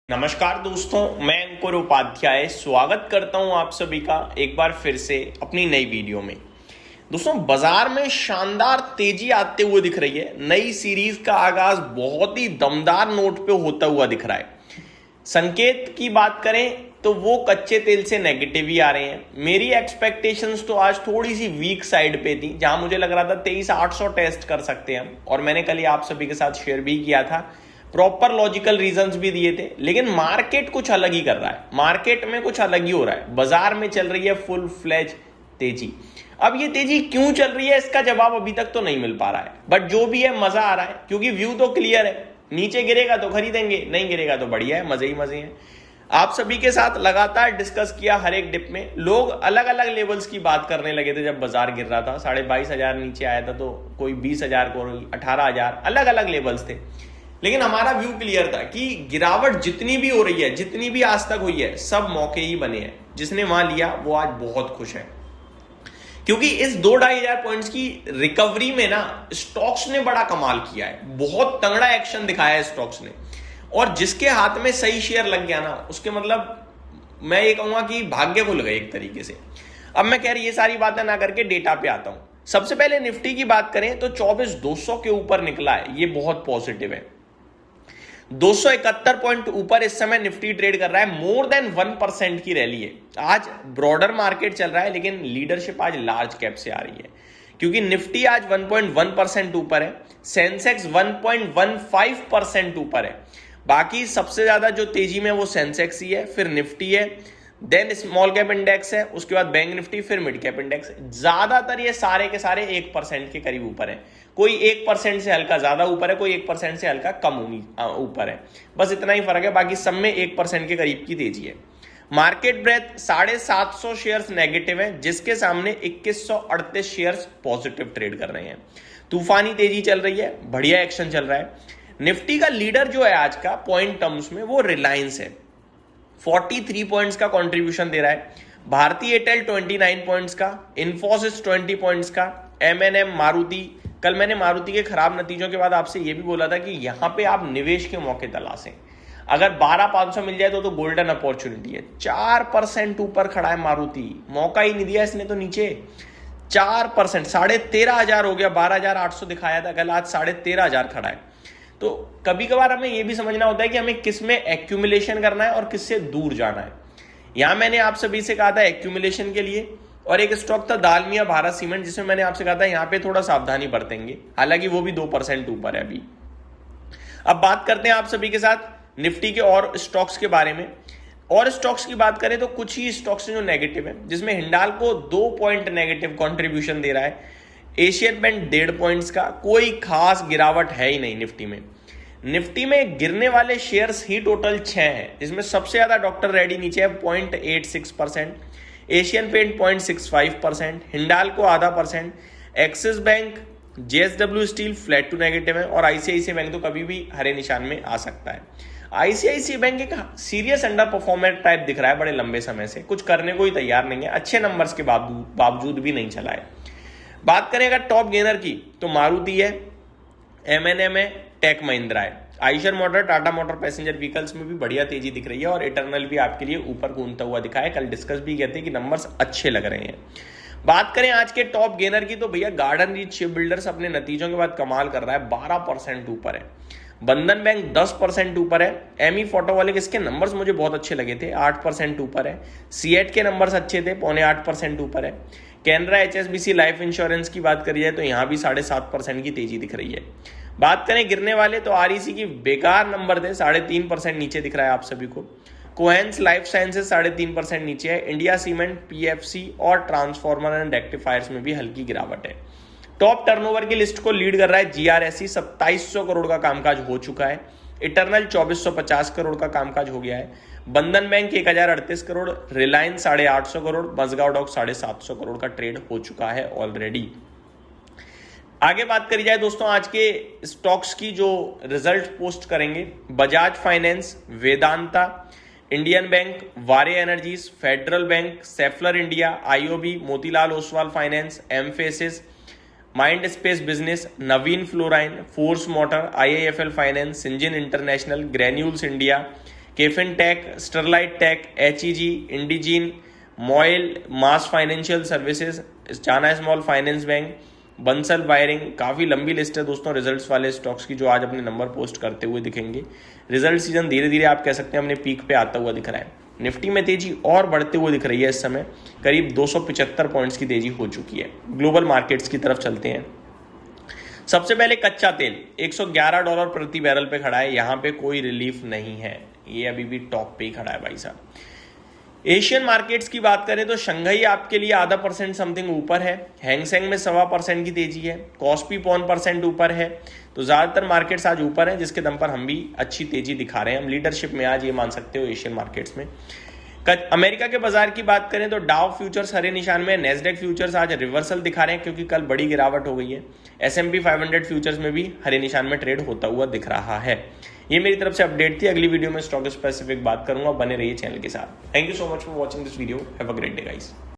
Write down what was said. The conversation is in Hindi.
नमस्कार दोस्तों, मैं अंकुर उपाध्याय स्वागत करता हूं आप सभी का एक बार फिर से अपनी नई वीडियो में। दोस्तों, बाजार में शानदार तेजी आते हुए दिख रही है। नई सीरीज का आगाज बहुत ही दमदार नोट पे होता हुआ दिख रहा है। संकेत की बात करें तो वो कच्चे तेल से नेगेटिव ही आ रहे हैं। मेरी एक्सपेक्टेशंस तो आज थोड़ी सी वीक साइड पे थी, जहां मुझे लग रहा था 23,800 टेस्ट कर सकते हैं हम, और मैंने कल ही आप सभी के साथ शेयर भी किया था, प्रॉपर लॉजिकल रीजंस भी दिए थे। लेकिन मार्केट कुछ अलग ही कर रहा है, मार्केट में कुछ अलग ही हो रहा है। बाजार में चल रही है फुल फ्लेज तेजी। अब ये तेजी क्यों चल रही है, इसका जवाब अभी तक तो नहीं मिल पा रहा है, बट जो भी है मजा आ रहा है, क्योंकि व्यू तो क्लियर है। नीचे गिरेगा तो खरीदेंगे, नहीं गिरेगा तो बढ़िया है, मजे ही मजे हैं। आप सभी के साथ लगातार डिस्कस किया, हर एक डिप में लोग अलग अलग लेवल्स की बात करने लगे थे। जब बाजार गिर रहा था 22,500 नीचे आया था, तो कोई 20,000 को 18,000, अलग अलग लेवल्स थे। लेकिन हमारा व्यू क्लियर था कि गिरावट जितनी भी हो रही है, जितनी भी आज तक हुई है, सब मौके ही बने हैं। जिसने वहां लिया वो आज बहुत खुश है, क्योंकि इस 2-2,500 पॉइंट्स की रिकवरी में ना स्टॉक्स ने बड़ा कमाल किया है। बहुत तगड़ा एक्शन दिखाया है स्टॉक्स ने, और जिसके हाथ में सही शेयर लग गया ना, उसके मतलब मैं ये कहूंगा कि भाग्य खुल गए एक तरीके से। अब मैं कह रही ये सारी बातें ना करके डेटा पे आता हूं। सबसे पहले निफ्टी की बात करें तो 24,200 के ऊपर निकला है, ये बहुत पॉजिटिव है। 271 पॉइंट ऊपर इस समय निफ्टी ट्रेड कर रहा है। मोर देन 1% की रैली है। आज ब्रॉडर मार्केट चल रहा है, लेकिन लीडरशिप आज लार्ज कैप से आ रही है, क्योंकि निफ्टी आज 1.1% ऊपर है, सेंसेक्स 1.15% ऊपर है। बाकी सबसे ज्यादा जो तेजी में वो सेंसेक्स ही है, फिर निफ्टी है, देन स्मॉल कैप इंडेक्स है, उसके बाद बैंक निफ्टी, फिर मिड कैप इंडेक्स। ज्यादातर ये सारे के सारे 1% के करीब ऊपर है। कोई 1% से हल्का ज्यादा ऊपर है, कोई 1% से हल्का कम ऊपर है, बस इतना ही फर्क है। बाकी सब में 1% के करीब की तेजी है। मार्केट ब्रेथ 750 शेयर्स नेगेटिव है, जिसके सामने 2138 शेयर्स पॉजिटिव ट्रेड कर रहे हैं। तूफानी तेजी चल रही है, बढ़िया एक्शन चल रहा है। निफ्टी का लीडर जो है आज का पॉइंट टर्म्स में, वो रिलायंस है। 43 पॉइंट्स का कंट्रीब्यूशन दे रहा है। भारतीय एयरटेल 29 पॉइंट्स का, इन्फोसिस 20 पॉइंट्स का, एमएनएम, मारुति। कल मैंने मारुति के खराब नतीजों के बाद आपसे यह भी बोला था कि यहां पे आप निवेश के मौके तलाशें। अगर 12,500 मिल जाए तो गोल्डन अपॉर्चुनिटी है। 4% ऊपर खड़ा है मारुति, मौका ही नहीं दिया इसने तो नीचे। 4%, 13,500 हो गया। 12,800 दिखाया था कल, आज 13,500 खड़ा है। तो कभी कभार हमें यह भी समझना होता है कि हमें किस में एक्यूमुलेशन करना है और किससे दूर जाना है। यहां मैंने आप सभी से कहा था एक्यूमुलेशन के लिए, और एक स्टॉक था दालमिया भारत सीमेंट, जिसमें मैंने आपसे कहा था यहां पे थोड़ा सावधानी बरतेंगे, हालांकि वो भी 2% ऊपर है अभी। अब बात करते हैं आप सभी के साथ निफ्टी के और स्टॉक्स के बारे में। और स्टॉक्स की बात करें तो कुछ ही स्टॉक्स जो नेगेटिव है, जिसमें हिंडाल्को 2 पॉइंट नेगेटिव कॉन्ट्रीब्यूशन दे रहा है। एशियन पेंट 1.5 पॉइंट्स का। कोई खास गिरावट है ही नहीं निफ्टी में। निफ्टी में गिरने वाले शेयर्स ही टोटल 6 हैं, जिसमें सबसे ज्यादा डॉक्टर रेड्डी नीचे है 0.86%, एशियन पेंट 0.65%, हिंडाल्को आधा %, Axis Bank, JSW Steel flat to negative है, और आईसीआईसीआई बैंक तो कभी भी हरे निशान में आ सकता है। आईसीआईसीआई बैंक एक सीरियस अंडर परफॉर्मर टाइप दिख रहा है बड़े लंबे समय से, कुछ करने को ही तैयार नहीं है, अच्छे नंबर्स के बावजूद भी नहीं चला है। बात करें अगर टॉप गेनर की तो मारुति है, एमएनएम है, टेक महिंद्रा है। Eicher motor, Tata motor passenger vehicles में भी बढ़िया तेजी दिख रही है, और इटर्नल भी आपके लिए ऊपर घूमता हुआ दिखा है। कल डिस्कस भी किए थे कि नंबर्स अच्छे लग रहे हैं। बात करें आज के टॉप गेनर की तो भैया गार्डन रीच शिप बिल्डर्स अपने नतीजों के बाद कमाल कर रहा है, 12% ऊपर है। बंधन बैंक 10% ऊपर है। एमी फोटोवॉलिक, इसके नंबर्स मुझे बहुत अच्छे लगे थे, 8% ऊपर है। सीएट के नंबर्स अच्छे थे, 7.25% ऊपर है। कैनरा एचएसबीसी लाइफ इंश्योरेंस की बात करी जाए तो यहां भी 7.5% की तेजी दिख रही है। बात करें गिरने वाले तो आरईसी की बेकार नंबर थे, 3.5% नीचे दिख रहा है आप सभी को। कोहेंस लाइफ साइंसेज 3.5% नीचे है। इंडिया सीमेंट, पीएफसी और ट्रांसफॉर्मर एंड रेक्टिफायर्स में भी हल्की गिरावट है। टॉप टर्नओवर की लिस्ट को लीड कर रहा है जीआरएससी, 2700 करोड़ का कामकाज हो चुका है। इटर्नल 2450 करोड़ का कामकाज हो गया है। बंधन बैंक 1038 करोड़, रिलायंस 850 करोड़, मजगांव डॉक 750 करोड़ का ट्रेड हो चुका है ऑलरेडी। आगे बात करी जाए दोस्तों आज के स्टॉक्स की जो रिजल्ट पोस्ट करेंगे, Bajaj finance, Vedanta, Indian bank, Waaree energies, federal bank, Schaeffler India, IOB, Motilal Oswal finance, Mphasis, mind space business, Navin fluorine, force motor, IIFL finance, Syngene international, granules India, KFin tech, Sterlite tech, HEG, Indegene, MOIL, MAS financial services, China small finance bank, Bansal wiring. काफ़ी लंबी लिस्ट है दोस्तों रिजल्ट्स वाले स्टॉक्स की जो आज अपने नंबर पोस्ट करते हुए दिखेंगे। रिजल्ट सीजन धीरे धीरे आप कह सकते हैं अपने पीक पे आता हुआ दिख रहा है। निफ्टी में तेजी और बढ़ते हुए दिख रही है। इस समय करीब 275 पॉइंट्स की तेजी हो चुकी है। ग्लोबल मार्केट्स की तरफ चलते हैं। सबसे पहले कच्चा तेल $111 प्रति बैरल पे खड़ा है। यहाँ पे कोई रिलीफ नहीं है, ये अभी भी टॉप पे ही खड़ा है भाई साहब। एशियन मार्केट्स की बात करें तो शंघाई आपके लिए ½ % समथिंग ऊपर है, हैंगसेंग में 1.25% की तेजी है, कॉस्पी 0.1% ऊपर है। तो ज्यादातर मार्केट्स आज ऊपर हैं, जिसके दम पर हम भी अच्छी तेजी दिखा रहे हैं। हम लीडरशिप में आज ये मान सकते हो एशियन मार्केट्स में। अमेरिका के बाजार की बात करें तो डाउ फ्यूचर्स हरे निशान में, नेस्डेक फ्यूचर्स आज रिवर्सल दिखा रहे हैं क्योंकि कल बड़ी गिरावट हो गई है। S&P 500 फ्यूचर्स में भी हरे निशान में ट्रेड होता हुआ दिख रहा है। ये मेरी तरफ से अपडेट थी। अगली वीडियो में स्टॉक स्पेसिफिक बात करूंगा। बने रहिए चैनल के साथ। Thank you so much for watching this video. Have a great day guys.